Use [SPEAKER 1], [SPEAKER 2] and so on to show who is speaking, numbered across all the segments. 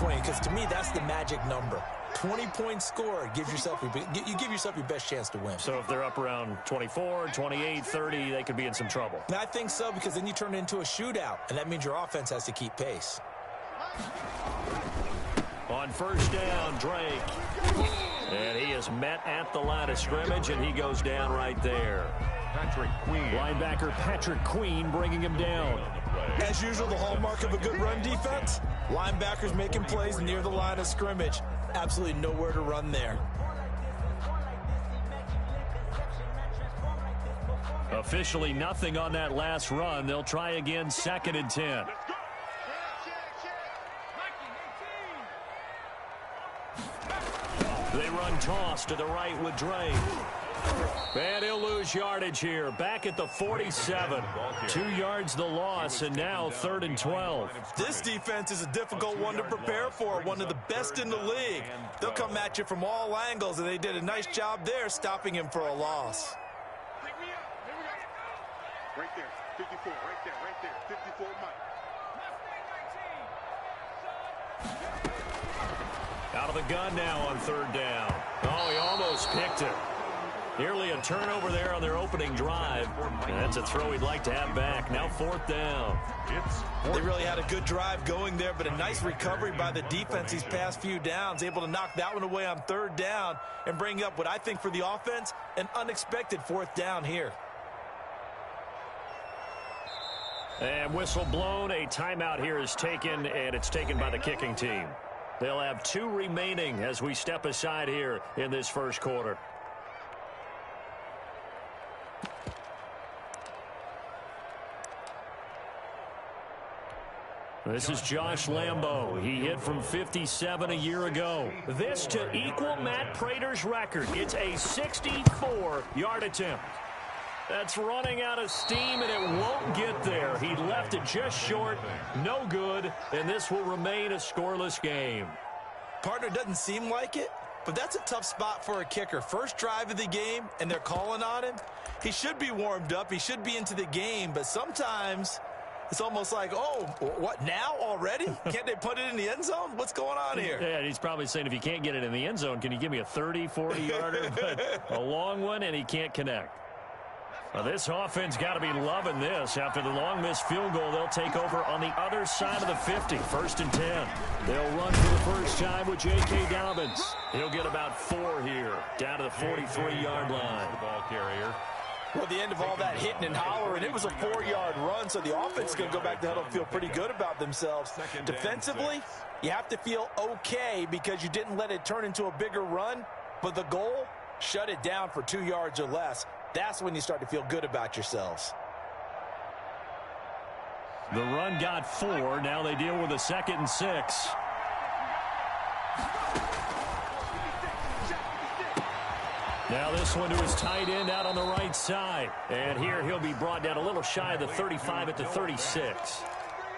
[SPEAKER 1] 20, because to me, that's the magic number. 20-point score gives yourself you give yourself your best chance to win.
[SPEAKER 2] So if they're up around 24, 28, 30, they could be in some trouble.
[SPEAKER 1] And I think so, because then you turn it into a shootout, and that means your offense has to keep pace.
[SPEAKER 2] On first down, Drake. And he is met at the line of scrimmage, and he goes down right there.
[SPEAKER 3] Patrick Queen.
[SPEAKER 2] Linebacker Patrick Queen bringing him down.
[SPEAKER 1] As usual, the hallmark of a good run defense, linebackers making plays near the line of scrimmage. Absolutely nowhere to run there.
[SPEAKER 2] Officially nothing on that last run. They'll try again, 2nd and 10. They run toss to the right with Drake. And he'll lose yardage here. Back at the 47. 2 yards the loss, and now 3rd and 12.
[SPEAKER 1] This defense is a difficult one to prepare for, one of the best in the league. They'll come at you from all angles, and they did a nice job there stopping him for a loss.
[SPEAKER 4] Right there, 54, right there, 54 Mike.
[SPEAKER 2] Out of the gun now on 3rd down. Oh, he almost picked it. Nearly a turnover there on their opening drive. And that's a throw he'd like to have back. Now 4th down.
[SPEAKER 1] They really had a good drive going there, but a nice recovery by the defense these past few downs. Able to knock that one away on 3rd down and bring up what I think for the offense, an unexpected 4th down here.
[SPEAKER 2] And whistle blown. A timeout here is taken, and it's taken by the kicking team. They'll have 2 remaining as we step aside here in this first quarter. This is Josh Lambo. He hit from 57 a year ago. This to equal Matt Prater's record. It's a 64-yard attempt. That's running out of steam, and it won't get there. He left it just short. No good, and this will remain a scoreless game.
[SPEAKER 1] Partner, doesn't seem like it, but that's a tough spot for a kicker. First drive of the game, and they're calling on him. He should be warmed up. He should be into the game, but sometimes it's almost like, oh, what, now already? Can't they put it in the end zone? What's going on here?
[SPEAKER 2] Yeah, he's probably saying, if you can't get it in the end zone, can you give me a 30, 40-yarder? But a long one, and he can't connect. Well, this offense got to be loving this. After the long missed field goal, they'll take over on the other side of the 50. 1st and 10. They'll run for the first time with J.K. Dobbins. He'll get about 4 here, down to the 43-yard line.
[SPEAKER 3] The ball carrier.
[SPEAKER 1] Well, the end of all that hitting and hollering, it was a 4-yard run, so the offense is going to go back to huddle and feel pretty good about themselves. Defensively, you have to feel okay because you didn't let it turn into a bigger run, but the goal, shut it down for 2 yards or less. That's when you start to feel good about yourselves.
[SPEAKER 2] The run got 4. Now they deal with a 2nd and 6. Now this one to his tight end out on the right side. And here he'll be brought down a little shy of the 35 at the 36.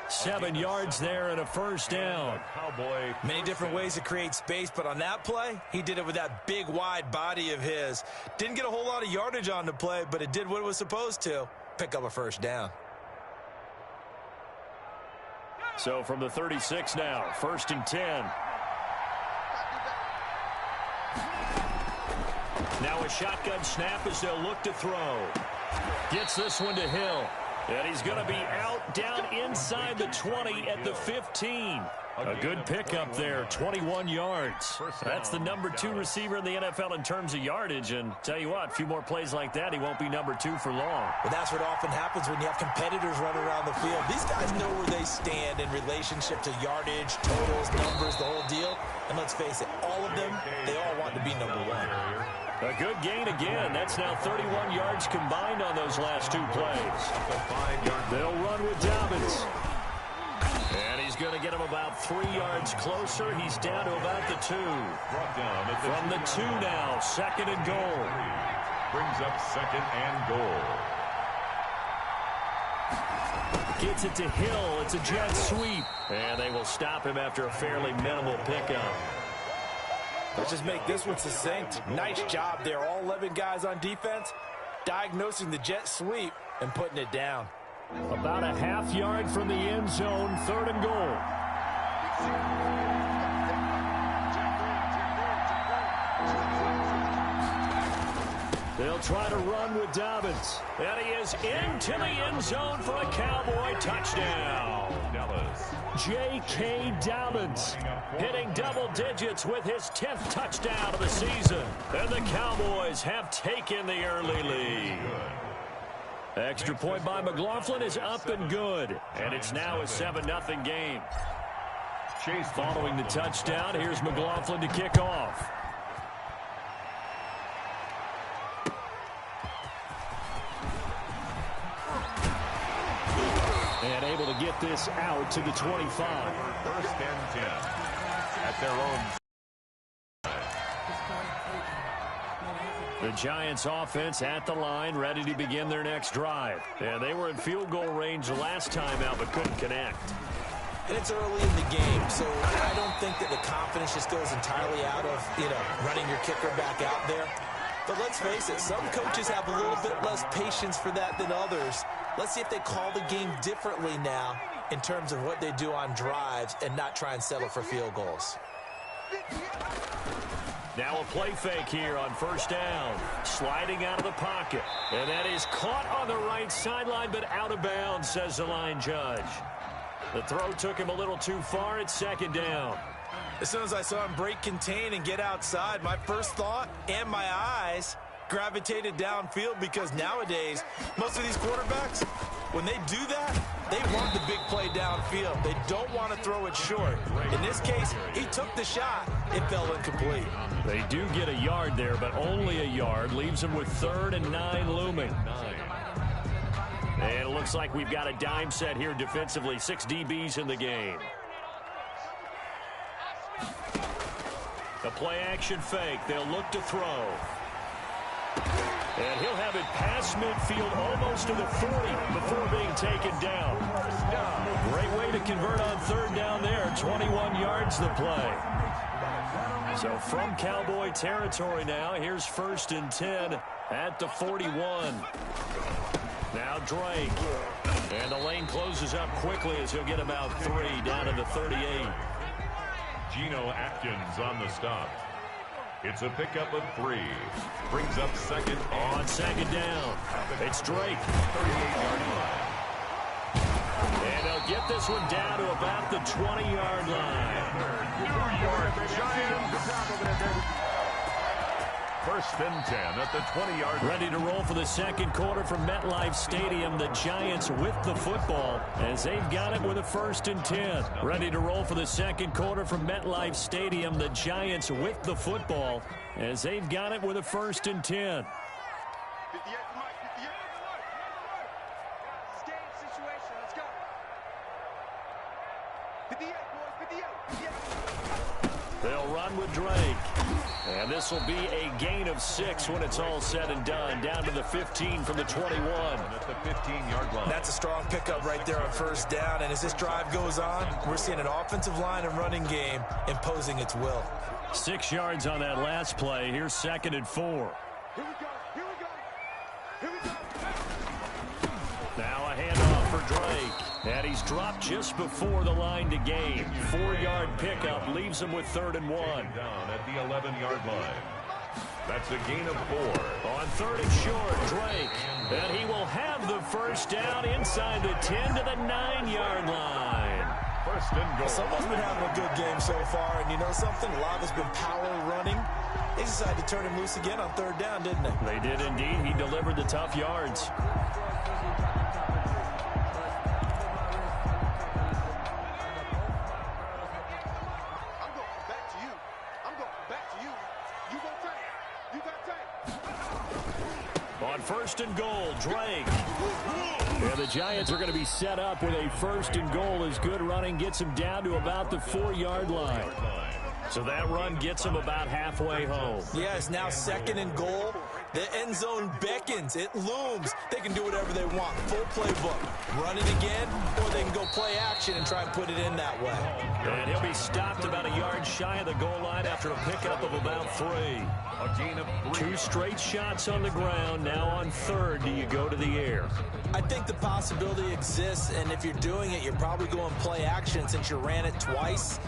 [SPEAKER 2] 7 yards there and a first down.
[SPEAKER 3] Cowboy.
[SPEAKER 1] Many different ways to create space, but on that play, he did it with that big, wide body of his. Didn't get a whole lot of yardage on the play, but it did what it was supposed to. Pick up a first down.
[SPEAKER 2] So from the 36 now, 1st and 10. Now a shotgun snap as they'll look to throw. Gets this one to Hill. And he's going to be out down inside the 20 at the 15. A good pickup there, 21 yards. That's the number 2 receiver in the NFL in terms of yardage. And tell you what, a few more plays like that, he won't be number 2 for long.
[SPEAKER 1] But that's what often happens when you have competitors running around the field. These guys know where they stand in relationship to yardage, totals, numbers, the whole deal. And let's face it, all of them, they all want to be number 1.
[SPEAKER 2] A good gain again. That's now 31 yards combined on those last 2 plays. They'll run with Dobbins. And he's going to get him about 3 yards closer. He's down to about the 2. From the 2 now, 2nd and goal.
[SPEAKER 3] Brings up 2nd and goal.
[SPEAKER 2] Gets it to Hill. It's a jet sweep. And they will stop him after a fairly minimal pickup.
[SPEAKER 1] Let's just make this one succinct. Nice job there. All 11 guys on defense diagnosing the jet sweep and putting it down.
[SPEAKER 2] About a half yard from the end zone, 3rd and goal. try to run with Dobbins. And he is into the end zone for a Cowboy touchdown. J.K. Dobbins hitting double digits with his 10th touchdown of the season. And the Cowboys have taken the early lead. Extra point by McLaughlin is up and good. And it's now a 7-0 game. Following the touchdown, here's McLaughlin to kick off. And able to get this out to the 25.
[SPEAKER 3] First and 10 at their own.
[SPEAKER 2] The Giants offense at the line, ready to begin their next drive. And they were in field goal range last time out, but couldn't connect.
[SPEAKER 1] And it's early in the game, so I don't think that the confidence just goes entirely out of, running your kicker back out there. But let's face it, some coaches have a little bit less patience for that than others. Let's see if they call the game differently now in terms of what they do on drives and not try and settle for field goals.
[SPEAKER 2] Now a play fake here on first down. Sliding out of the pocket. And that is caught on the right sideline, but out of bounds, says the line judge. The throw took him a little too far. It's second down.
[SPEAKER 1] As soon as I saw him break contain and get outside, my first thought and my eyes gravitated downfield, because nowadays, most of these quarterbacks, when they do that, they want the big play downfield. They don't want to throw it short. In this case, he took the shot. It fell incomplete.
[SPEAKER 2] They do get a yard there, but only a yard. Leaves him with 3rd and 9 looming. And it looks like we've got a dime set here defensively. 6 DBs in the game. A play-action fake. They'll look to throw. And he'll have it past midfield almost to the 40 before being taken down. Great way to convert on 3rd down there. 21 yards the play. So from Cowboy territory now, here's 1st and 10 at the 41. Now Drake. And the lane closes up quickly as he'll get about 3 down to the 38.
[SPEAKER 3] Geno Atkins on the stop. It's a pickup of 3. Brings up second.
[SPEAKER 2] On second down, it's Drake.
[SPEAKER 3] 38-yard line.
[SPEAKER 2] And they'll get this one down to about the 20-yard line.
[SPEAKER 3] New York Giants. First and 10 at the 20-yard line.
[SPEAKER 2] Ready to roll for the second quarter from MetLife Stadium. The Giants with the football as they've got it with a 1st and 10. Ready to roll for the second quarter from MetLife Stadium. The Giants with the football as they've got it with a 1st and 10. They'll run with Drake. And this will be a gain of 6 when it's all said and done. Down to the 15 from the 21.
[SPEAKER 3] At the 15-yard line.
[SPEAKER 1] That's a strong pickup right there on 1st down. And as this drive goes on, we're seeing an offensive line and running game imposing its will.
[SPEAKER 2] 6 yards on that last play. Here's 2nd and 4.
[SPEAKER 4] Here we go. Here we go. Here we go.
[SPEAKER 2] Now a handoff for Drake. And he's dropped just before the line to gain. 4-yard pickup leaves him with 3rd and 1.
[SPEAKER 3] Down at the 11-yard line. That's a gain of 4.
[SPEAKER 2] On 3rd and short, Drake. And he will have the first down inside the 10 to the 9-yard line.
[SPEAKER 3] First and goal.
[SPEAKER 1] Someone's been having a good game so far, and you know something? A lot of it's been power running. They decided to turn him loose again on 3rd down, didn't they?
[SPEAKER 2] They did indeed. He delivered the tough yards. On 1st and goal, Drake. And the Giants are going to be set up with a 1st and goal as good running gets him down to about the 4-yard line. So that run gets him about halfway home.
[SPEAKER 1] Yeah, it's now 2nd and goal. The end zone beckons. It looms. They can do whatever they want. Full playbook. Run it again, or they can go play action and try and put it in that way.
[SPEAKER 2] And he'll be stopped about a yard shy of the goal line after a pickup of about 3.
[SPEAKER 3] A gain of 3.
[SPEAKER 2] 2 straight shots on the ground. Now on 3rd, do you go to the air?
[SPEAKER 1] I think the possibility exists, and if you're doing it, you're probably going play action since you ran it twice.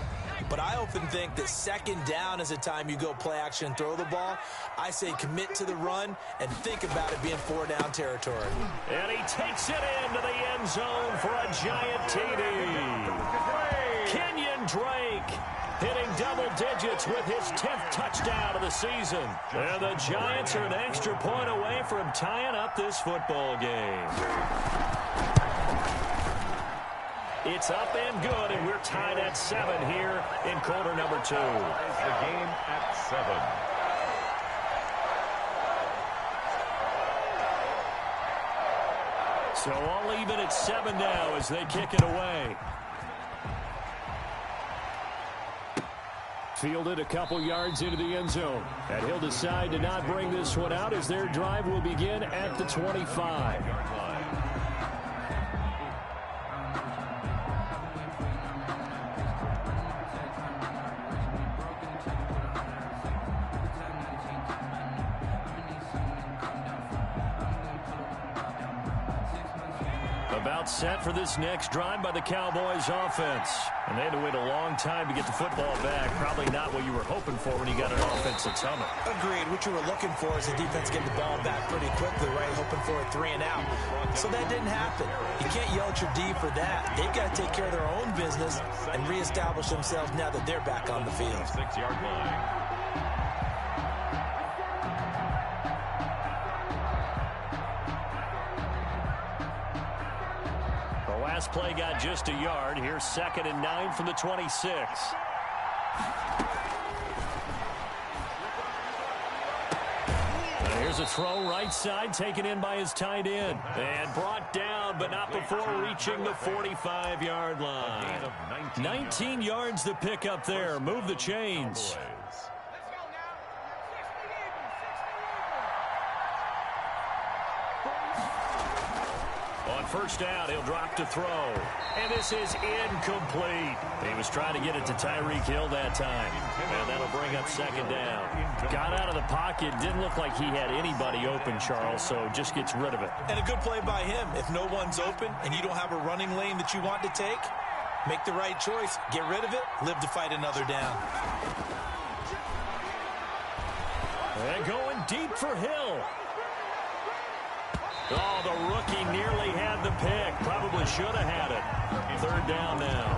[SPEAKER 1] but I often think that second down is a time you go play action and throw the ball. I say commit to the run and think about it being 4-down territory.
[SPEAKER 2] And he takes it into the end zone for a giant TD. Kenyon Drake hitting double digits with his 10th touchdown of the season. And the Giants are an extra point away from tying up this football game. It's up and good, and we're tied at 7 here in quarter number 2.
[SPEAKER 3] The game at 7.
[SPEAKER 2] So all even at 7 now as they kick it away. Fielded a couple yards into the end zone. And he'll decide to not bring this one out as their drive will begin at the 25. About set for this next drive by the Cowboys offense. And they had to wait a long time to get the football back. Probably not what you were hoping for when you got an offense that's humming.
[SPEAKER 1] Agreed. What you were looking for is the defense getting the ball back pretty quickly, right? Hoping for a 3 and out. So that didn't happen. You can't yell at your D for that. They've got to take care of their own business and reestablish themselves now that they're back on the field.
[SPEAKER 3] 6-yard line.
[SPEAKER 2] Last play got just a yard. Here's 2nd and 9 from the 26. Here's a throw right side taken in by his tight end. And brought down, but not before reaching the 45-yard line. 19 yards to pick up there. Move the chains. First down, he'll drop to throw. And this is incomplete. He was trying to get it to Tyreek Hill that time. And that'll bring up 2nd down. Got out of the pocket. Didn't look like he had anybody open, Charles, so just gets rid of it.
[SPEAKER 1] And a good play by him. If no one's open and you don't have a running lane that you want to take, make the right choice. Get rid of it. Live to fight another down.
[SPEAKER 2] And going deep for Hill. Oh, the rookie nearly had the pick. Probably should have had it. 3rd down now.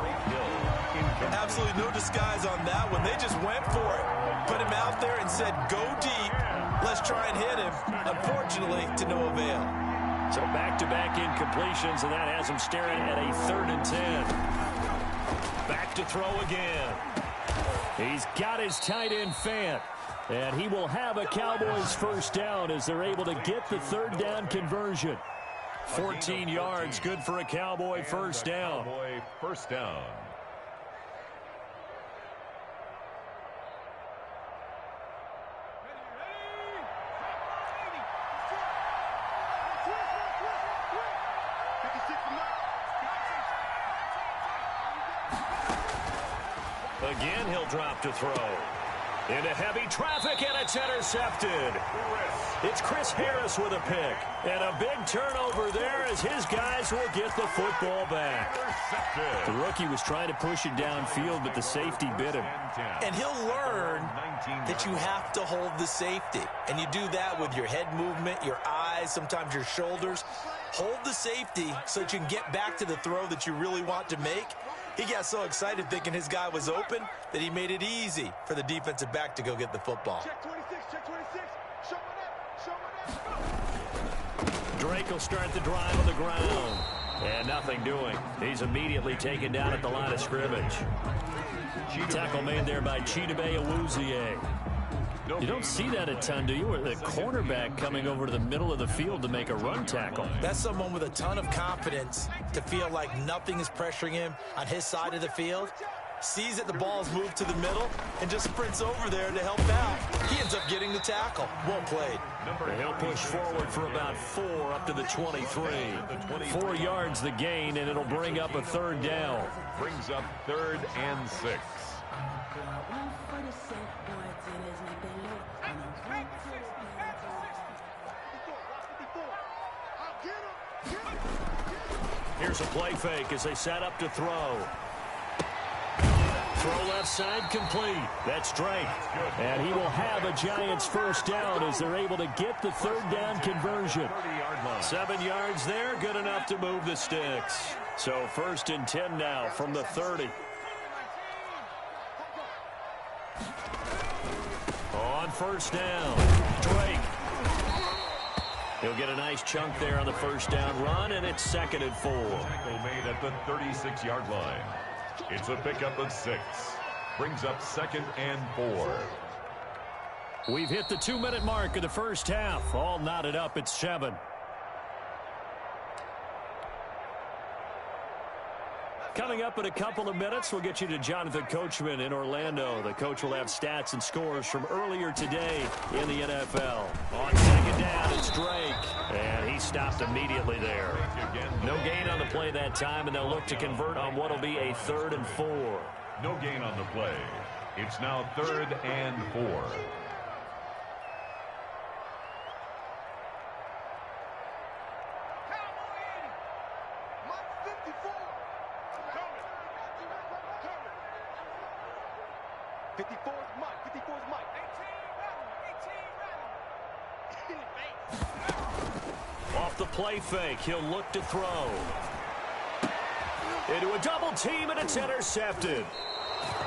[SPEAKER 1] Absolutely no disguise on that one. They just went for it. Put him out there and said, go deep. Let's try and hit him. Unfortunately, to no avail.
[SPEAKER 2] So back-to-back incompletions, and that has him staring at a 3rd and 10. Back to throw again. He's got his tight end Fant. And he will have a Cowboys first down as they're able to get the 3rd down conversion. 14 yards, good for a Cowboy first down.
[SPEAKER 3] Cowboy first down.
[SPEAKER 2] Again, he'll drop to throw. Into heavy traffic, and it's intercepted. It's Chris Harris with a pick. And a big turnover there as his guys will get the football back. The rookie was trying to push it downfield, but the safety bit him.
[SPEAKER 1] And he'll learn that you have to hold the safety. And you do that with your head movement, your eyes, sometimes your shoulders. Hold the safety so that you can get back to the throw that you really want to make. He got so excited thinking his guy was open that he made it easy for the defensive back to go get the football.
[SPEAKER 4] Check 26, check 26. Show it up.
[SPEAKER 2] Drake will start the drive on the ground. And nothing doing. He's immediately taken down at the line of scrimmage. Tackle made there by Chidobe Awuzie. You don't see that a ton, do you? Or the cornerback coming over to the middle of the field to make a run tackle.
[SPEAKER 1] That's someone with a ton of confidence to feel like nothing is pressuring him on his side of the field. Sees that the ball's moved to the middle and just sprints over there to help out. He ends up getting the tackle. Well played.
[SPEAKER 2] He'll push forward for about 4 up to the 23. 4 yards the gain, and it'll bring up a 3rd down.
[SPEAKER 3] Brings up 3rd and 6.
[SPEAKER 2] Here's a play fake as they set up to throw. Throw left side complete. That's Drake. And he will have a Giants first down as they're able to get the third down conversion. 7 yards there, good enough to move the sticks. So 1st and 10 now from the 30. On first down, Drake. He'll get a nice chunk there on the first down run, and it's 2nd and 4.
[SPEAKER 3] Tackle made at the 36-yard line. It's a pickup of 6. Brings up 2nd and 4.
[SPEAKER 2] We've hit the 2-minute mark of the first half. All knotted up at 7. Coming up in a couple of minutes, we'll get you to Jonathan Coachman in Orlando. The coach will have stats and scores from earlier today in the NFL. On 2nd down, it's Drake. And he stopped immediately there. No gain on the play that time, and they'll look to convert on what will be a 3rd and 4.
[SPEAKER 3] No gain on the play. It's now 3rd and 4.
[SPEAKER 2] Off the play fake, he'll look to throw. Into a double team, and it's intercepted.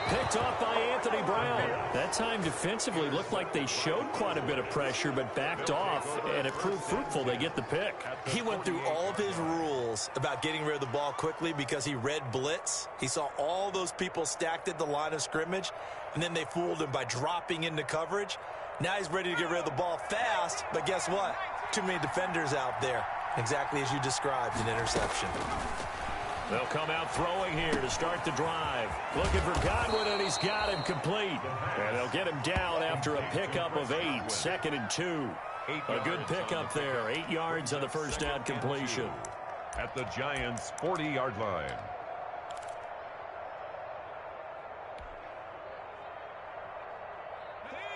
[SPEAKER 2] Picked off by Anthony Brown. That time defensively looked like they showed quite a bit of pressure, but backed off, and it proved fruitful. They get the pick.
[SPEAKER 1] He went through all of his rules about getting rid of the ball quickly because he read blitz. He saw all those people stacked at the line of scrimmage, and then they fooled him by dropping into coverage. Now he's ready to get rid of the ball fast, but guess what? Too many defenders out there. Exactly as you described, an interception.
[SPEAKER 2] They'll come out throwing here to start the drive. Looking for Godwin, and he's got him complete. And they'll get him down after a pickup of 8. 2nd and 2. A good pickup there. 8 yards on the first down completion.
[SPEAKER 3] At the Giants' 40-yard line.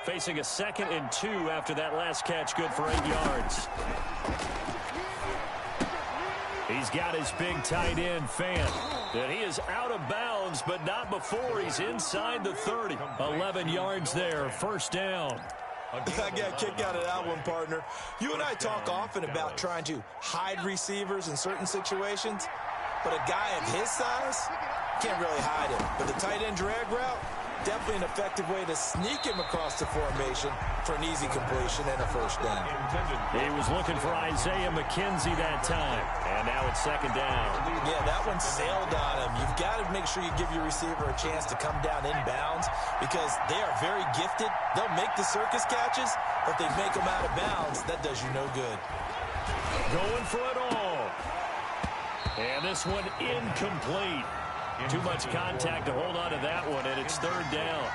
[SPEAKER 2] Facing a 2nd and 2 after that last catch, good for 8 yards. He's got his big tight end, Fant. And he is out of bounds, but not before he's inside the 30. 11 yards there, first down.
[SPEAKER 1] I got a kick out of that one, partner. You and I talk often about trying to hide receivers in certain situations, but a guy of his size can't really hide him. But the tight end drag route, definitely an effective way to sneak him across the formation for an easy completion and a first down.
[SPEAKER 2] He was looking for Isaiah McKenzie that time, and now it's 2nd down.
[SPEAKER 1] Yeah, that one sailed on him. You've got to make sure you give your receiver a chance to come down inbounds because they are very gifted. They'll make the circus catches, but if they make them out of bounds, that does you no good.
[SPEAKER 2] Going for it all. And this one incomplete. Too much contact to hold on to that one, and it's 3rd down.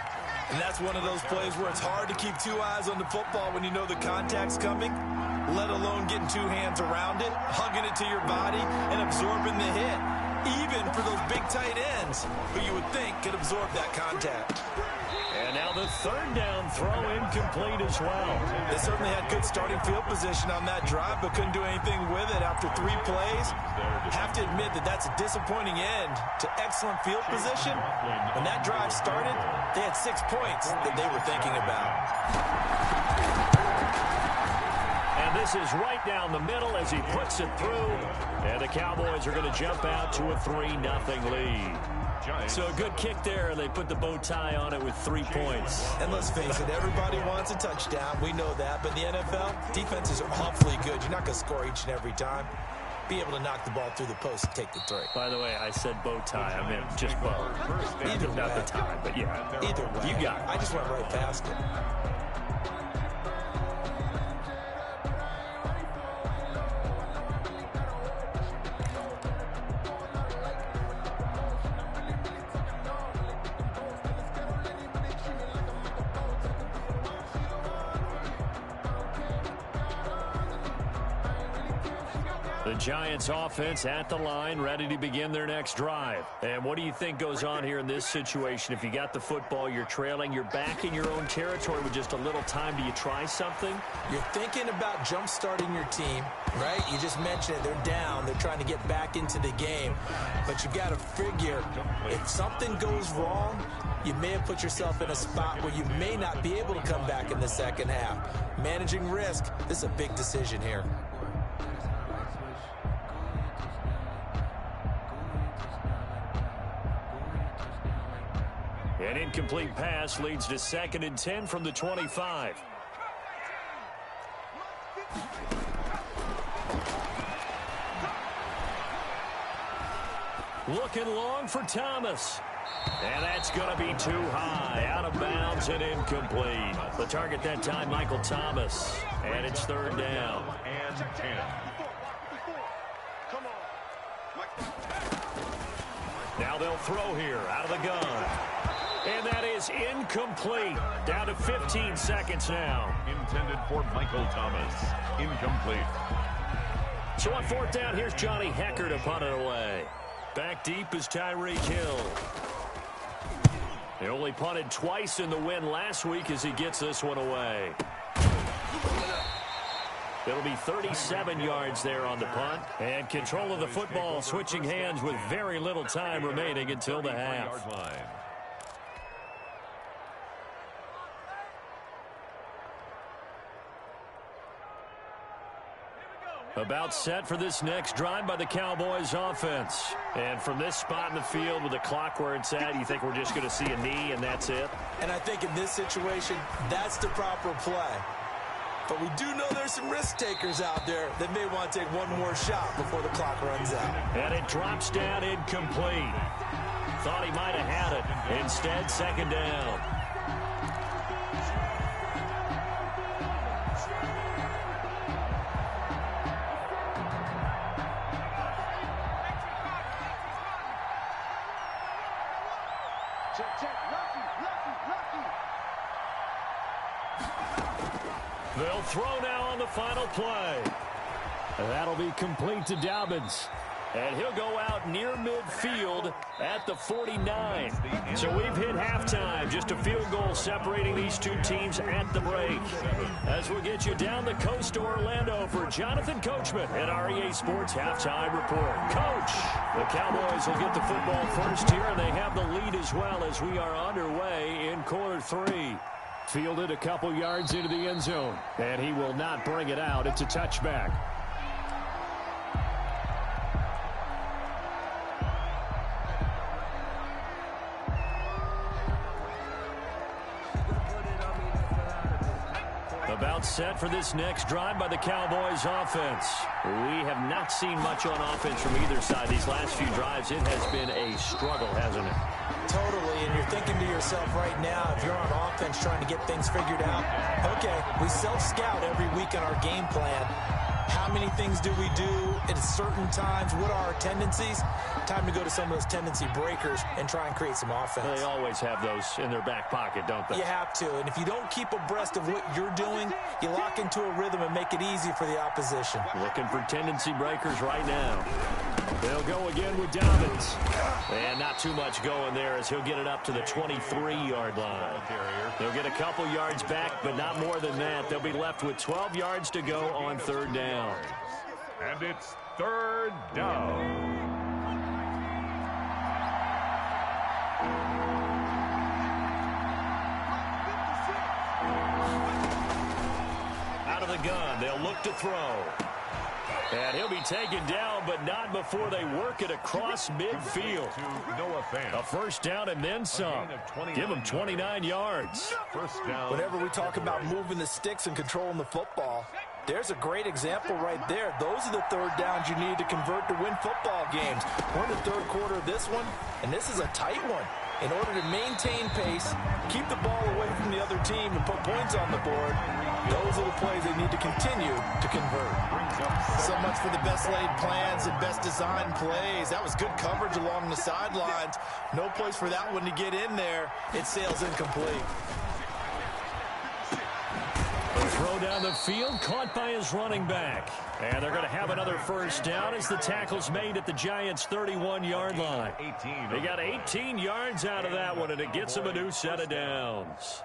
[SPEAKER 1] And that's one of those plays where it's hard to keep 2 eyes on the football when you know the contact's coming, let alone getting 2 hands around it, hugging it to your body, and absorbing the hit, even for those big tight ends who you would think could absorb that contact.
[SPEAKER 2] And now the 3rd down throw incomplete as well.
[SPEAKER 1] They certainly had good starting field position on that drive, but couldn't do anything with it after 3 plays. Have to admit that that's a disappointing end to excellent field position. When that drive started, they had 6 points that they were thinking about.
[SPEAKER 2] And this is right down the middle as he puts it through. And the Cowboys are going to jump out to a 3-0 lead. So a good kick there, and they put the bow tie on it with 3 points.
[SPEAKER 1] And let's face it, everybody wants a touchdown. We know that. But in the NFL, defenses are awfully good. You're not going to score each and every time. Be able to knock the ball through the post and take the 3.
[SPEAKER 2] By the way, I said bow tie. I meant just bow.
[SPEAKER 1] Either way.
[SPEAKER 2] Not the tie, but yeah.
[SPEAKER 1] Either way.
[SPEAKER 2] You got it.
[SPEAKER 1] I just went right past it.
[SPEAKER 2] The Giants offense at the line, ready to begin their next drive. And what do you think goes on here in this situation? If you got the football, you're trailing, you're back in your own territory with just a little time. Do you try something?
[SPEAKER 1] You're thinking about jump-starting your team, right? You just mentioned it. They're down. They're trying to get back into the game. But you got to figure, if something goes wrong, you may have put yourself in a spot where you may not be able to come back in the second half. Managing risk, this is a big decision here.
[SPEAKER 2] An incomplete pass leads to 2nd and 10 from the 25. Looking long for Thomas. And that's going to be too high. Out of bounds and incomplete. The target that time, Michael Thomas. And it's 3rd down.
[SPEAKER 3] And 10.
[SPEAKER 2] Now they'll throw here out of the gun. And that is incomplete. Down to 15 seconds now.
[SPEAKER 3] Intended for Michael Thomas. Incomplete.
[SPEAKER 2] So on 4th down, here's Johnny Hecker to punt it away. Back deep is Tyreek Hill. He only punted twice in the win last week as he gets this one away. It'll be 37 yards there on the punt. And control of the football switching hands with very little time remaining until the half. About set for this next drive by the Cowboys offense. And from this spot in the field with the clock where it's at, you think we're just going to see a knee and that's it?
[SPEAKER 1] And I think in this situation, that's the proper play. But we do know there's some risk takers out there that may want to take one more shot before the clock runs out.
[SPEAKER 2] And it drops down incomplete. Thought he might have had it. Instead, 2nd down. They'll throw now on the final play. And that'll be complete to Dobbins. And he'll go out near midfield at the 49. So we've hit halftime. Just a field goal separating these two teams at the break. As we'll get you down the coast to Orlando for Jonathan Coachman at REA Sports Halftime Report. Coach, the Cowboys will get the football first here, and they have the lead as well as we are underway in quarter 3. Fielded a couple yards into the end zone, and he will not bring it out. It's a touchback. About set for this next drive by the Cowboys offense. We have not seen much on offense from either side these last few drives. It has been a struggle, hasn't it?
[SPEAKER 1] Totally, and you're thinking to yourself right now, if you're on offense trying to get things figured out, okay, we self-scout every week in our game plan. How many things do we do at certain times? What are our tendencies? Time to go to some of those tendency breakers and try and create some offense.
[SPEAKER 2] They always have those in their back pocket, don't they?
[SPEAKER 1] You have to, and if you don't keep abreast of what you're doing, you lock into a rhythm and make it easy for the opposition.
[SPEAKER 2] Looking for tendency breakers right now. They'll go again with Dobbins. And not too much going there as he'll get it up to the 23-yard line. They'll get a couple yards back, but not more than that. They'll be left with 12 yards to go on 3rd down.
[SPEAKER 3] And it's 3rd down.
[SPEAKER 2] Out of the gun, they'll look to throw. And he'll be taken down, but not before they work it across midfield. A 1st down and then some. Give him 29 yards.
[SPEAKER 3] 1st down.
[SPEAKER 1] Whenever we talk about moving the sticks and controlling the football, there's a great example right there. Those are the 3rd downs you need to convert to win football games. We're in the 3rd quarter of this one, and this is a tight one. In order to maintain pace, keep the ball away from the other team, and put points on the board, those are the plays they need to continue to convert. So much for the best laid plans and best designed plays. That was good coverage along the sidelines. No place for that one to get in there. It sails incomplete.
[SPEAKER 2] Throw down the field, caught by his running back. And they're going to have another first down as the tackle's made at the Giants' 31-yard line. They got 18 yards out of that one, and it gets them a new set of downs.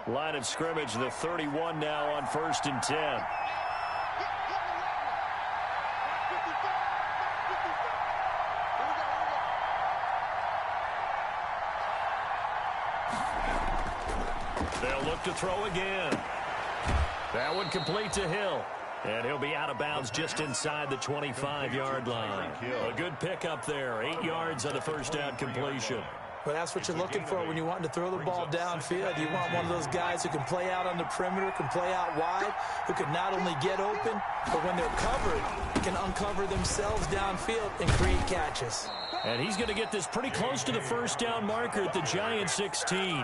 [SPEAKER 2] Line of scrimmage, the 31 now on 1st and 10. They'll look to throw again. That one complete to Hill. And he'll be out of bounds just inside the 25-yard line. A good pickup there. 8 yards on the first down completion.
[SPEAKER 1] Well, that's what you're looking for when you want to throw the ball downfield. You want one of those guys who can play out on the perimeter, can play out wide, who can not only get open, but when they're covered, can uncover themselves downfield and create catches.
[SPEAKER 2] And he's going to get this pretty close to the first down marker at the Giants' 16.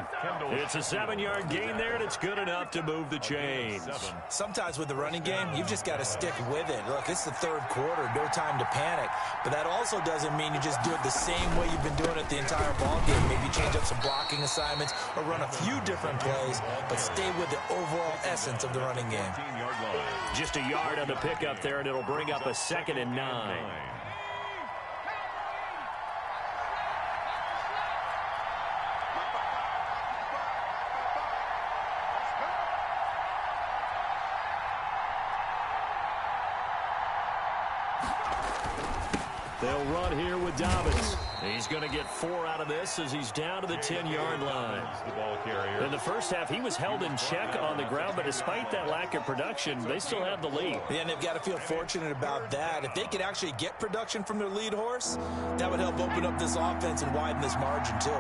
[SPEAKER 2] It's a 7-yard gain there, and it's good enough to move the chains.
[SPEAKER 1] Sometimes with the running game, you've just got to stick with it. Look, it's the third quarter, no time to panic. But that also doesn't mean you just do it the same way you've been doing it the entire ball game. Maybe change up some blocking assignments or run a few different plays, but stay with the overall essence of the running game.
[SPEAKER 2] Just a yard on the pickup there, and it'll bring up a 2nd and 9. They'll run here with Dobbins. He's going to get 4 out of this as he's down to the 10-yard line. In the first half, he was held in check on the ground, but despite that lack of production, they still have the lead.
[SPEAKER 1] Yeah, and they've got to feel fortunate about that. If they could actually get production from their lead horse, that would help open up this offense and widen this margin, too.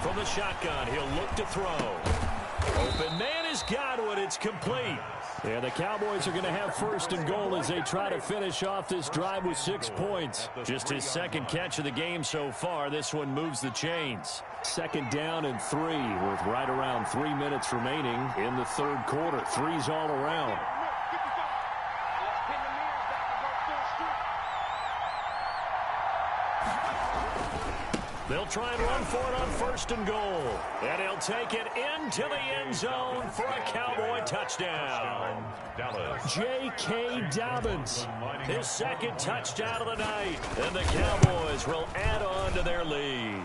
[SPEAKER 2] From the shotgun, he'll look to throw. Open man has got one. It's complete. And the Cowboys are going to have 1st and goal as they try to finish off this drive with 6 points. Just his second catch of the game so far. This one moves the chains. 2nd down and 3 with right around 3 minutes remaining in the third quarter. 3's all around. They'll try and run for it on 1st and goal. And he'll take it into the end zone for a Cowboy touchdown. J.K. Dobbins, his 2nd touchdown of the night. And the Cowboys will add on to their lead.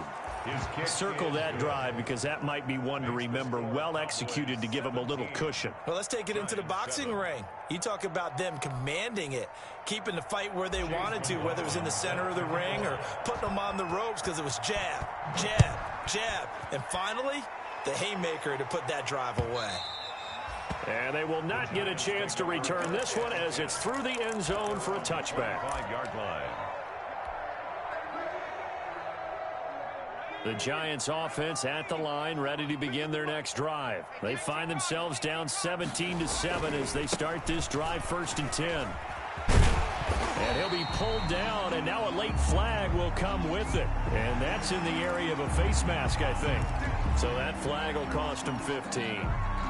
[SPEAKER 2] Circle that drive because that might be one to remember. Well executed to give them a little cushion.
[SPEAKER 1] Well, let's take it into the boxing ring. You talk about them commanding it, keeping the fight where they wanted to, whether it was in the center of the ring or putting them on the ropes because it was jab, jab, jab. And finally, the haymaker to put that drive away.
[SPEAKER 2] And they will not get a chance to return this one as it's through the end zone for a touchback.
[SPEAKER 3] 5-yard line.
[SPEAKER 2] The Giants offense at the line, ready to begin their next drive. They find themselves down 17-7 as they start this drive 1st and 10. And he'll be pulled down, and now a late flag will come with it. And that's in the area of a face mask, I think. So that flag will cost him 15.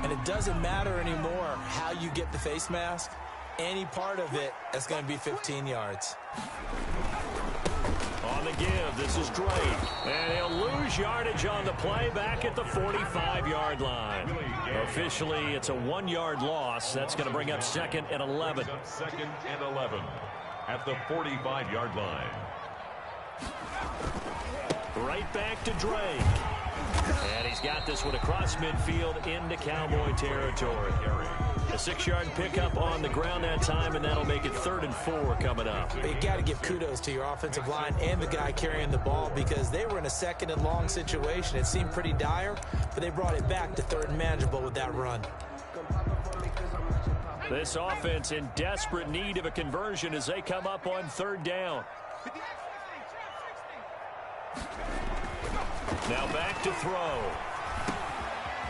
[SPEAKER 1] And it doesn't matter anymore how you get the face mask. Any part of it is going to be 15 yards.
[SPEAKER 2] On the give, this is Drake. And he'll lose yardage on the play back at the 45-yard line. Officially, it's a 1-yard loss. That's going to bring up 2nd and 11.
[SPEAKER 3] 2nd and 11 at the 45-yard line.
[SPEAKER 2] Right back to Drake. And he's got this one across midfield into Cowboy territory. A 6-yard pickup on the ground that time, and that'll make it 3rd and 4 coming up.
[SPEAKER 1] You got to give kudos to your offensive line and the guy carrying the ball because they were in a 2nd and long situation. It seemed pretty dire, but they brought it back to 3rd and manageable with that run.
[SPEAKER 2] This offense in desperate need of a conversion as they come up on 3rd down. Now back to throw.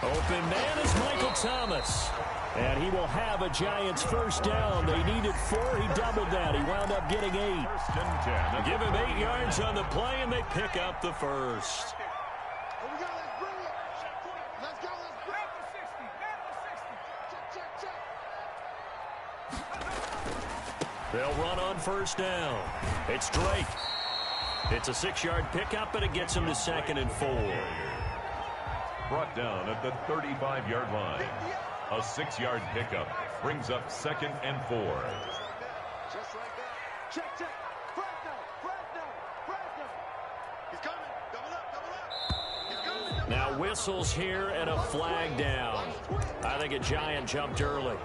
[SPEAKER 2] Open man is Michael Thomas. And he will have a Giants 1st down. They needed 4. He doubled that. He wound up getting 8. Give him 8 yards on the play, and they pick up the 1st. They'll run on 1st down. It's Drake. It's a 6-yard pickup, and it gets him to 2nd and 4.
[SPEAKER 3] Brought down at the 35-yard line. A 6-yard pickup brings up 2nd and 4.
[SPEAKER 4] Just like that. Check, check. Fresno. He's coming. Double up. He's coming.
[SPEAKER 2] Now whistles here and a flag down. I think a Giant jumped early.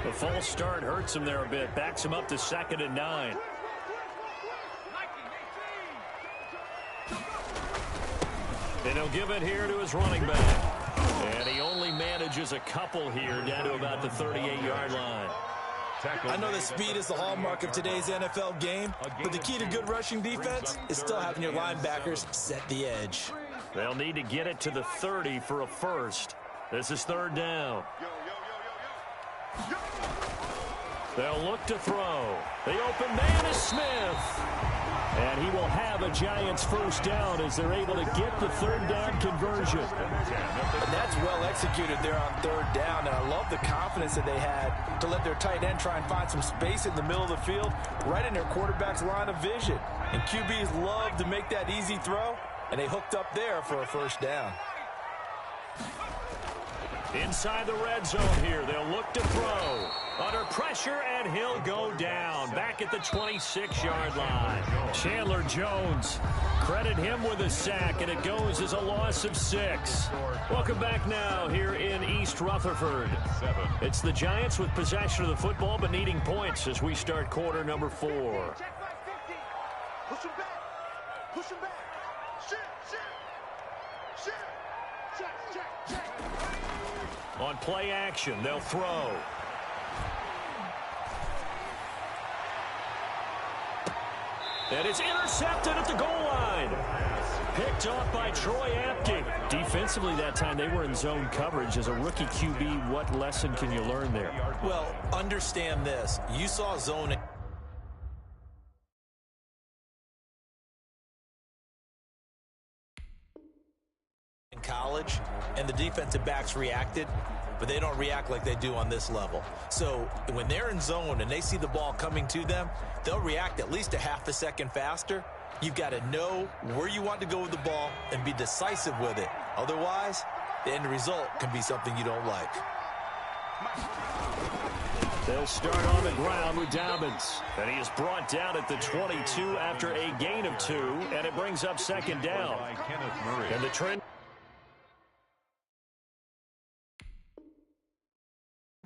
[SPEAKER 2] The false start hurts him there a bit. Backs him up to 2nd and 9. And he'll give it here to his running back. And he only manages a couple here down to about the 38-yard line.
[SPEAKER 1] I know that speed is the hallmark of today's NFL game, but the key to good rushing defense is still having your linebackers set the edge.
[SPEAKER 2] They'll need to get it to the 30 for a first. This is 3rd down. They'll look to throw. The open man is Smith. And he will have a Giants first down as they're able to get the 3rd down conversion.
[SPEAKER 1] And that's well executed there on 3rd down. And I love the confidence that they had to let their tight end try and find some space in the middle of the field, right in their quarterback's line of vision. And QBs love to make that easy throw, and they hooked up there for a first down.
[SPEAKER 2] Inside the red zone here, they'll look to throw. Under pressure, and he'll go down. Back at the 26-yard line. Chandler Jones, credit him with a sack, and it goes as a loss of 6. Welcome back now here in East Rutherford. It's the Giants with possession of the football, but needing points as we start quarter number 4.
[SPEAKER 4] Push him back. Push him back. Shoot. Check.
[SPEAKER 2] On play action, they'll throw. And it's intercepted at the goal line. Picked off by Troy Apke. Defensively that time, they were in zone coverage. As a rookie QB, what lesson can you learn there?
[SPEAKER 1] Well, understand this. You saw zone in college, and the defensive backs reacted, but they don't react like they do on this level. So when they're in zone and they see the ball coming to them, they'll react at least a half a second faster. You've got to know where you want to go with the ball and be decisive with it. Otherwise, the end result can be something you don't like.
[SPEAKER 2] They'll start on the ground with Dobbins. And he is brought down at the 22 after a gain of 2, and it brings up 2nd down. And the trend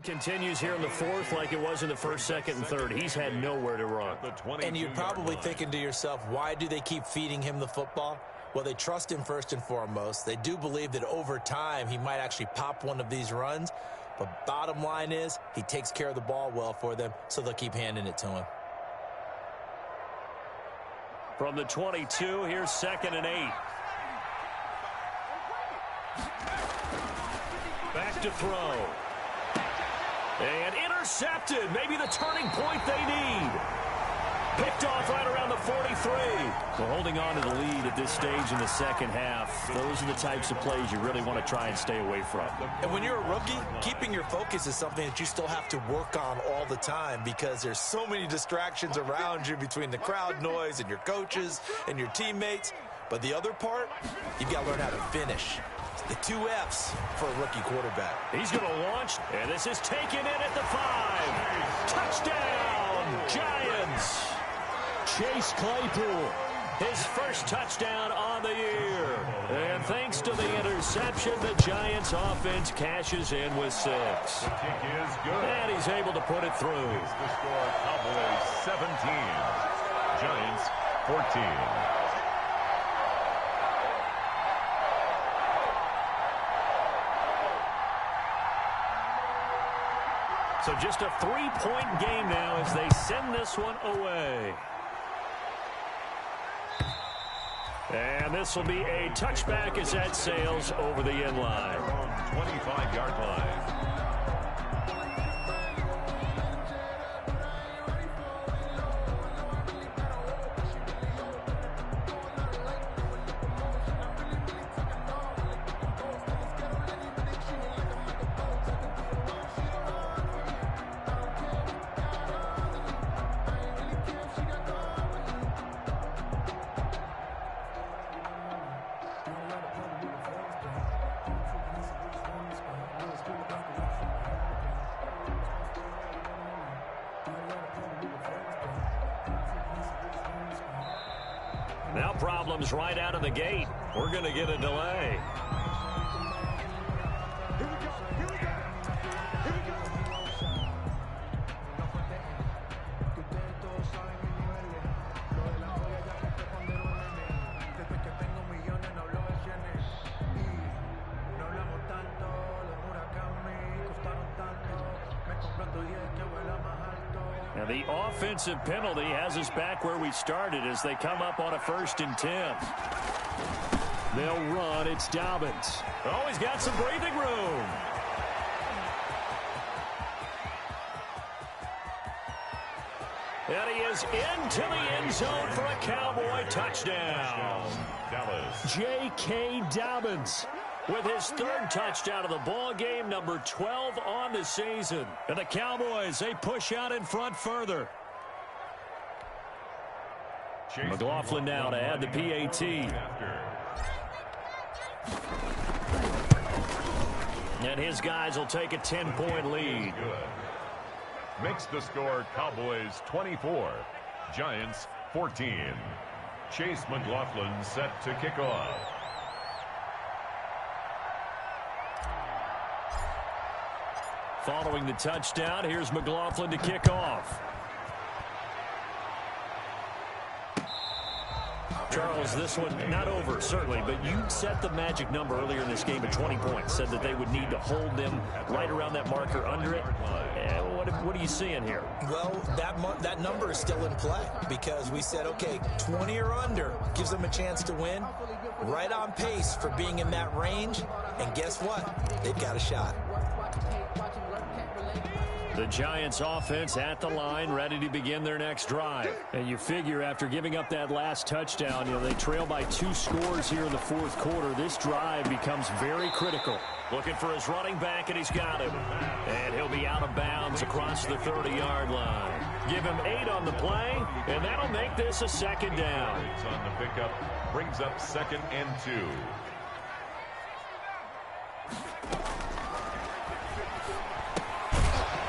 [SPEAKER 2] continues here in the 4th like it was in the 1st, 2nd, and 3rd. He's had nowhere to run.
[SPEAKER 1] And you're probably thinking to yourself, why do they keep feeding him the football? Well, they trust him first and foremost. They do believe that over time he might actually pop one of these runs. But bottom line is he takes care of the ball well for them, so they'll keep handing it to him.
[SPEAKER 2] From the 22, here's 2nd and 8. Back to throw. And intercepted. Maybe the turning point they need. Picked off right around the 43. Well, holding on to the lead at this stage in the second half, those are the types of plays you really want to try and stay away from.
[SPEAKER 1] And when you're a rookie, keeping your focus is something that you still have to work on all the time because there's so many distractions around you between the crowd noise and your coaches and your teammates. But the other part, you've got to learn how to finish. The 2 F's for a rookie quarterback.
[SPEAKER 2] He's going to launch, and this is taken in at the 5. Touchdown, Giants. Chase Claypool, his first touchdown on the year. And thanks to the interception, the Giants offense cashes in with 6.
[SPEAKER 3] The kick is good.
[SPEAKER 2] And he's able to put it through.
[SPEAKER 3] It's the score, Cowboys 17, Giants 14.
[SPEAKER 2] So just a 3-point game now as they send this one away. And this will be a touchback as that sails over the end line.
[SPEAKER 3] 25-yard line.
[SPEAKER 2] Now problems right out of the gate. We're going to get a delay.
[SPEAKER 4] Here we go. Here we go. Here we go.
[SPEAKER 2] Now the offensive penalty has us back where we started as they come up on a 1st and 10. They'll run. It's Dobbins. Oh, he's got some breathing room. And he is into the end zone for a Cowboy touchdown.
[SPEAKER 3] Dallas.
[SPEAKER 2] J.K. Dobbins with his 3rd touchdown of the ball game, number 12 on the season. And the Cowboys, they push out in front further. McLaughlin now to add the PAT. And his guys will take a 10-point lead.
[SPEAKER 3] Makes the score Cowboys 24, Giants 14. Chase McLaughlin set to kick off.
[SPEAKER 2] Following the touchdown, here's McLaughlin to kick off. Charles, this one not over, certainly, but you set the magic number earlier in this game at 20 points. Said that they would need to hold them right around that marker under it. What are you seeing here?
[SPEAKER 1] Well, that number is still in play because we said, okay, 20 or under gives them a chance to win. Right on pace for being in that range. And guess what? They've got a shot.
[SPEAKER 2] The Giants offense at the line, ready to begin their next drive. And you figure after giving up that last touchdown, they trail by 2 scores here in the 4th quarter. This drive becomes very critical. Looking for his running back, and he's got him. And he'll be out of bounds across the 30-yard line. Give him 8 on the play, and that'll make this a 2nd down.
[SPEAKER 3] On the pickup, brings up 2nd and 2.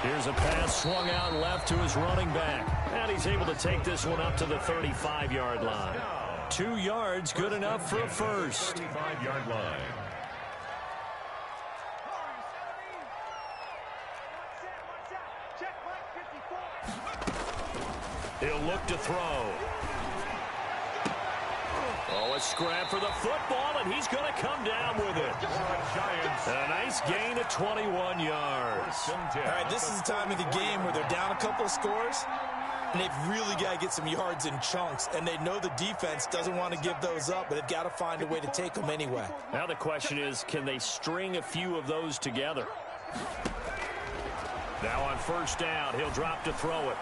[SPEAKER 2] Here's a pass swung out left to his running back. And he's able to take this one up to the 35-yard line. 2 yards, good enough for a first.
[SPEAKER 3] 35-yard line.
[SPEAKER 2] He'll look to throw. Oh, a scrap for the football, and he's going to come down with it. A nice gain of 21 yards.
[SPEAKER 1] All right, this is the time of the game where they're down a couple of scores, and they've really got to get some yards in chunks, and they know the defense doesn't want to give those up, but they've got to find a way to take them anyway.
[SPEAKER 2] Now the question is, can they string a few of those together? Now on 1st down, he'll drop to throw it.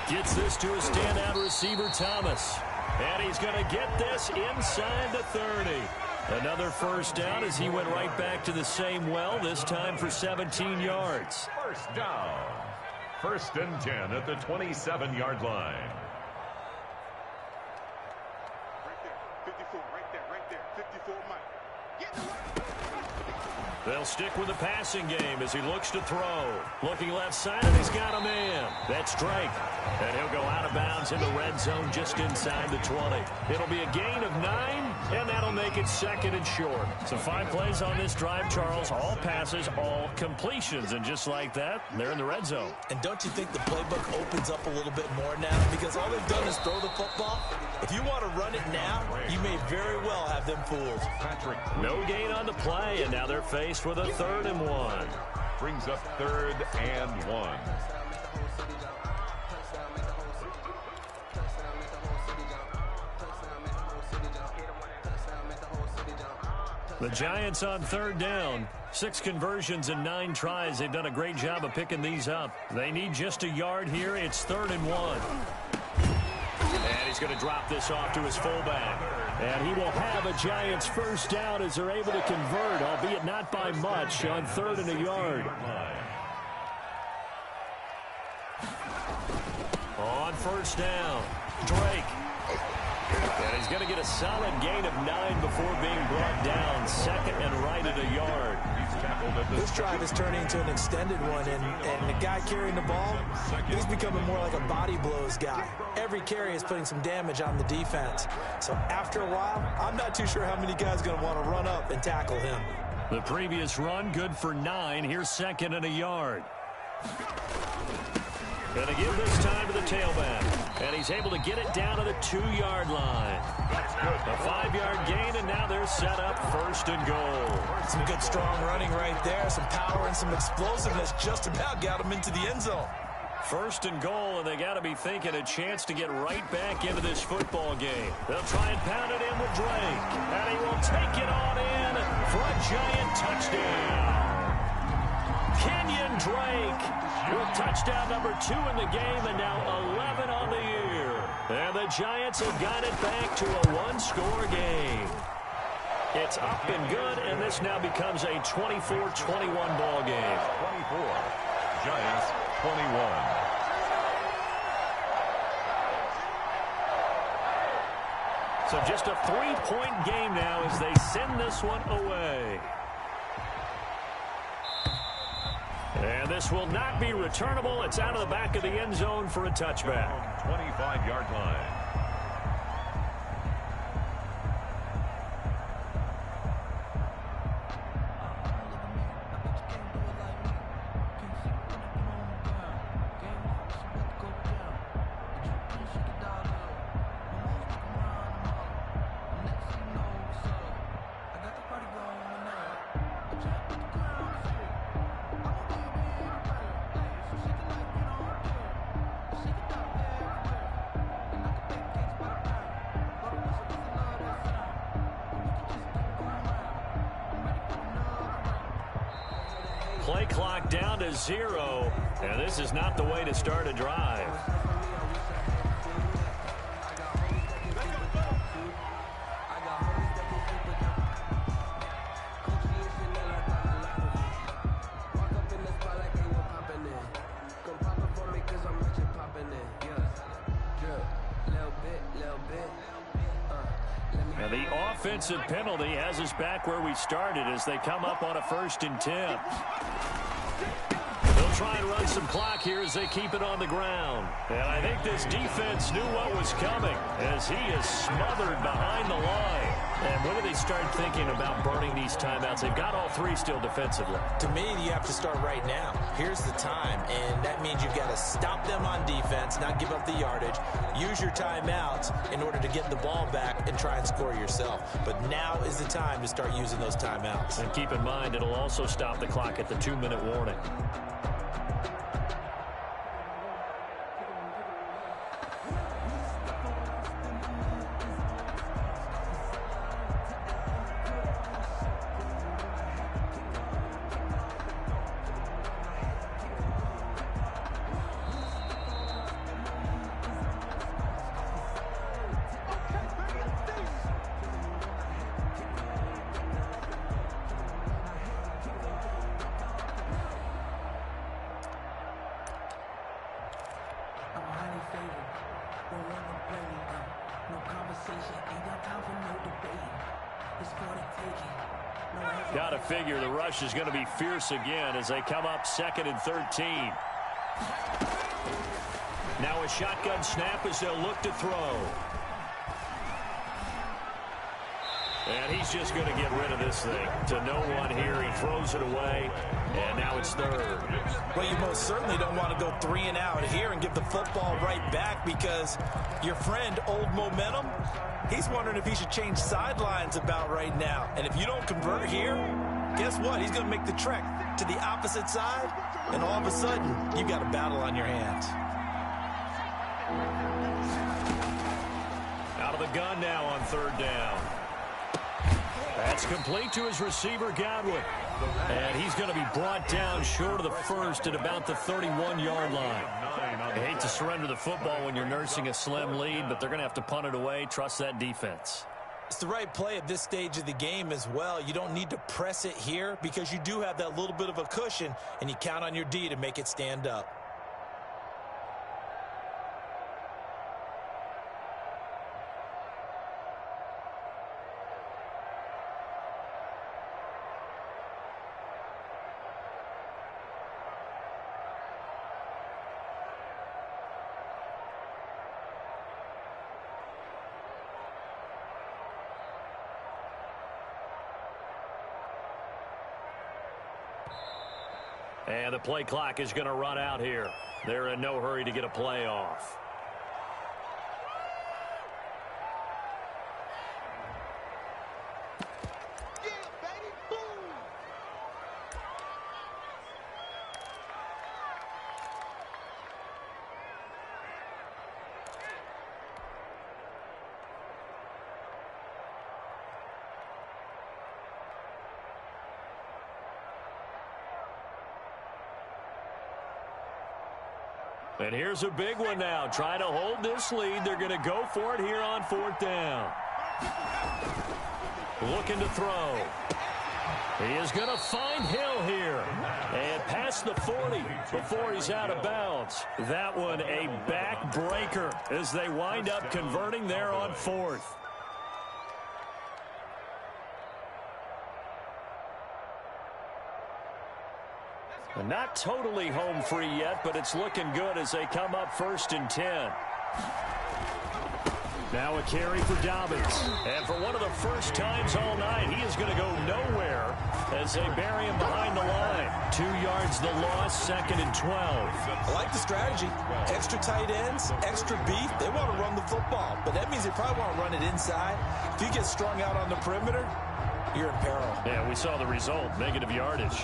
[SPEAKER 2] Gets this to a standout receiver, Thomas. And he's going to get this inside the 30. Another 1st down as he went right back to the same well, this time for 17 yards.
[SPEAKER 3] 1st down. 1st and 10 at the 27-yard line.
[SPEAKER 4] Right there. 54, right there. 54, Mike. Get the way.
[SPEAKER 2] They'll stick with the passing game as he looks to throw. Looking left side, and he's got a man. That's Drake. And he'll go out of bounds in the red zone just inside the 20. It'll be a gain of 9, and that'll make it 2nd and short. So 5 plays on this drive, Charles. All passes, all completions. And just like that, they're in the red zone.
[SPEAKER 1] And don't you think the playbook opens up a little bit more now? Because all they've done is throw the football. If you want to run it now, you may very well have them fooled.
[SPEAKER 2] No gain on the play, and now they're faced with a 3rd and 1.
[SPEAKER 3] Brings up 3rd and 1.
[SPEAKER 2] The Giants on 3rd down. 6 conversions and 9 tries. They've done a great job of picking these up. They need just a yard here. It's 3rd and 1. And he's going to drop this off to his fullback. And he will have a Giants 1st down as they're able to convert, albeit not by much, on 3rd and a yard. On 1st down, Drake. And he's going to get a solid gain of 9 before being brought down. Second and right at a yard.
[SPEAKER 1] This drive is turning into an extended one, and the guy carrying the ball, he's becoming more like a body blows guy. Every carry is putting some damage on the defense. So after a while, I'm not too sure how many guys are going to want to run up and tackle him.
[SPEAKER 2] The previous run, good for 9. Here's second and a yard. Going to give this time to the tailback. And he's able to get it down to the 2-yard line.
[SPEAKER 3] That's good.
[SPEAKER 2] A 5-yard gain, and now they're set up first and goal.
[SPEAKER 1] Some good, strong running right there. Some power and some explosiveness just about got him into the end zone.
[SPEAKER 2] First and goal, and they got to be thinking a chance to get right back into this football game. They'll try and pound it in with Drake. And he will take it on in for a giant touchdown. Kenyon Drake with touchdown number 2 in the game, and now 11 on the year. And the Giants have got it back to a 1-score game. It's up and good, and this now becomes a 24-21 ball game.
[SPEAKER 3] 24. Giants 21.
[SPEAKER 2] So just a 3-point game now as they send this one away. And this will not be returnable. It's out of the back of the end zone for a touchback.
[SPEAKER 3] 25-yard line.
[SPEAKER 2] Play clock down to 0, and this is not the way to start a drive. And the offensive penalty has us back where we started as they come up on a 1st and 10. They'll try and run some clock here as they keep it on the ground. And I think this defense knew what was coming as he is smothered behind the line. And when do they start thinking about burning these timeouts? They've got all 3 still defensively.
[SPEAKER 1] To me, you have to start right now. Here's the time, and that means you've got to stop them on defense, not give up the yardage, use your timeouts in order to get the ball back and try and score yourself. But now is the time to start using those timeouts.
[SPEAKER 2] And keep in mind, it'll also stop the clock at the 2-minute warning. Got to figure the rush is going to be fierce again as they come up 2nd and 13. Now a shotgun snap as they'll look to throw. And he's just going to get rid of this thing to no one here. He throws it away, and now it's 3rd.
[SPEAKER 1] Well, you most certainly don't want to go 3 and out here and give the football right back because your friend, Old Momentum, he's wondering if he should change sidelines about right now. And if you don't convert here, guess what? He's going to make the trek to the opposite side, and all of a sudden, you've got a battle on your hands.
[SPEAKER 2] Out of the gun now on 3rd down. That's complete to his receiver, Godwin. And he's going to be brought down short of the 1st at about the 31-yard line. I hate to surrender the football when you're nursing a slim lead, but they're going to have to punt it away. Trust that defense.
[SPEAKER 1] It's the right play at this stage of the game as well. You don't need to press it here because you do have that little bit of a cushion, and you count on your D to make it stand up.
[SPEAKER 2] And the play clock is going to run out here. They're in no hurry to get a play off. And here's a big one now. Trying to hold this lead. They're going to go for it here on 4th down. Looking to throw. He is going to find Hill here. And past the 40 before he's out of bounds. That one a backbreaker as they wind up converting there on 4th. Not totally home free yet, but it's looking good as they come up 1st and 10. Now a carry for Dobbins. And for one of the first times all night, he is going to go nowhere as they bury him behind the line. 2 yards the loss, 2nd and 12.
[SPEAKER 1] I like the strategy. Extra tight ends, extra beef. They want to run the football, but that means they probably want to run it inside. If you get strung out on the perimeter, you're in peril.
[SPEAKER 2] Yeah, we saw the result, negative yardage.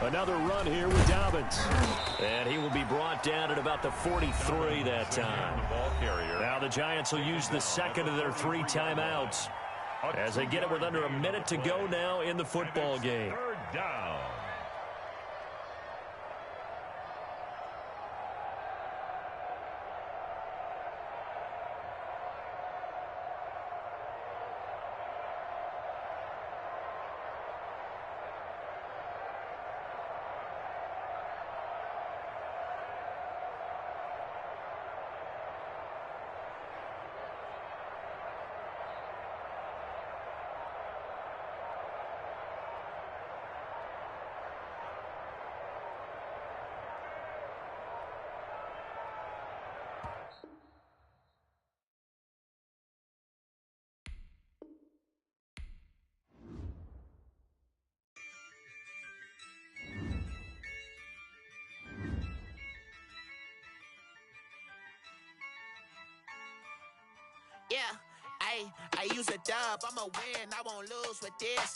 [SPEAKER 2] Another run here with Dobbins. And he will be brought down at about the 43 that time. Now the Giants will use the second of their 3 timeouts as they get it with under a minute to go now in the football game.
[SPEAKER 3] 3rd down.
[SPEAKER 5] Yeah, I use a dub. I'ma win. I won't lose with this.